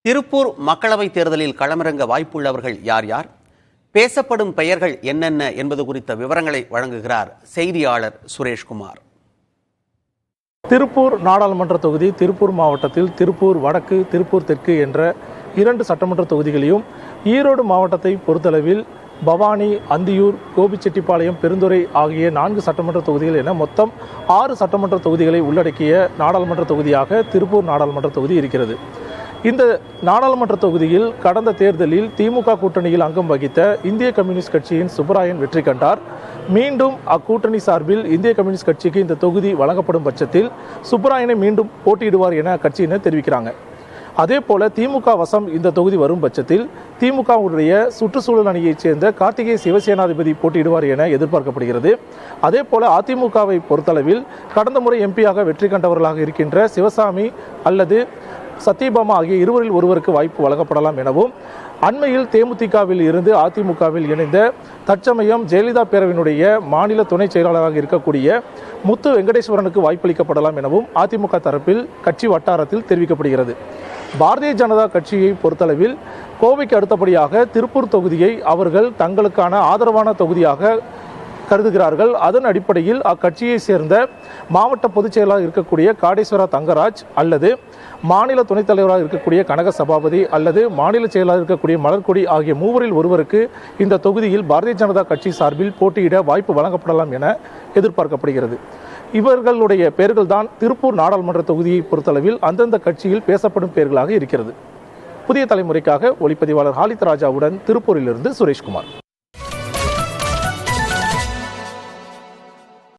திருப்பூர் மக்களவைத் தேர்தலில் களமிறங்க வாய்ப்புள்ளவர்கள் யார் யார், பேசப்படும் பெயர்கள் என்னென்ன என்பது குறித்த விவரங்களை வழங்குகிறார் செய்தியாளர் சுரேஷ்குமார். திருப்பூர் நாடாளுமன்ற தொகுதி திருப்பூர் மாவட்டத்தில் திருப்பூர் வடக்கு, திருப்பூர் தெற்கு என்ற 2 சட்டமன்ற தொகுதிகளையும், ஈரோடு மாவட்டத்தை பொறுத்தளவில் பவானி, அந்தியூர், கோபிச்செட்டிப்பாளையம், பெருந்துறை ஆகிய 4 சட்டமன்ற தொகுதிகள் என மொத்தம் 6 சட்டமன்ற தொகுதிகளை உள்ளடக்கிய நாடாளுமன்ற தொகுதியாக திருப்பூர் நாடாளுமன்ற தொகுதி இருக்கிறது. இந்த நாடாளுமன்ற தொகுதியில் கடந்த தேர்தலில் திமுக கூட்டணியில் அங்கம் வகித்த இந்திய கம்யூனிஸ்ட் கட்சியின் சுப்பராயன் வெற்றி கண்டார். மீண்டும் அக்கூட்டணி சார்பில் இந்திய கம்யூனிஸ்ட் கட்சிக்கு இந்த தொகுதி வழங்கப்படும் பட்சத்தில் சுப்பராயனை மீண்டும் போட்டியிடுவார் என கட்சியினர் தெரிவிக்கிறாங்க. அதே போல திமுக வசம் இந்த தொகுதி வரும் பட்சத்தில் திமுகவுடைய சுற்றுச்சூழல் அணியைச் சேர்ந்த கார்த்திகை சிவசேனாதிபதி போட்டியிடுவார் என எதிர்பார்க்கப்படுகிறது. அதே போல அதிமுகவை பொறுத்தளவில் கடந்த முறை எம்பியாக வெற்றி கண்டவர்களாக இருக்கின்ற சிவசாமி அல்லது சத்யபாமா ஆகிய இருவரில் ஒருவருக்கு வாய்ப்பு வழங்கப்படலாம் எனவும், அண்மையில் தேமுதிகவில் இருந்து அதிமுகவில் இணைந்த தற்சமயம் ஜெயலலிதா பேரவையினுடைய மாநில துணை செயலாளராக இருக்கக்கூடிய முத்து வெங்கடேஸ்வரனுக்கு வாய்ப்பளிக்கப்படலாம் எனவும் அதிமுக தரப்பில் கட்சி வட்டாரத்தில் தெரிவிக்கப்படுகிறது. பாரதிய ஜனதா கட்சியை பொறுத்தளவில் கோவைக்கு அடுத்தபடியாக திருப்பூர் தொகுதியை அவர்கள் தங்களுக்கான ஆதரவான தொகுதியாக கருதுகிறார்கள். அதன் அடிப்படையில் அக்கட்சியை சேர்ந்த மாவட்ட பொதுச் செயலாளர் இருக்கக்கூடிய காடேஸ்வரா தங்கராஜ் அல்லது மாநில துணைத் தலைவராக இருக்கக்கூடிய கனக சபாபதி அல்லது மாநில செயலாளர் இருக்கக்கூடிய மலர்கொடி ஆகிய மூவரில் ஒருவருக்கு இந்த தொகுதியில் பாரதிய ஜனதா கட்சி சார்பில் போட்டியிட வாய்ப்பு வழங்கப்படலாம் என எதிர்பார்க்கப்படுகிறது. இவர்களுடைய பெயர்கள் தான் திருப்பூர் நாடாளுமன்ற தொகுதியை பொறுத்தளவில் அந்தந்த கட்சியில் பேசப்படும் பெயர்களாக இருக்கிறது. புதிய தலைமுறைக்காக ஒளிப்பதிவாளர் ஹாலித் ராஜாவுடன் திருப்பூரிலிருந்து சுரேஷ்குமார்.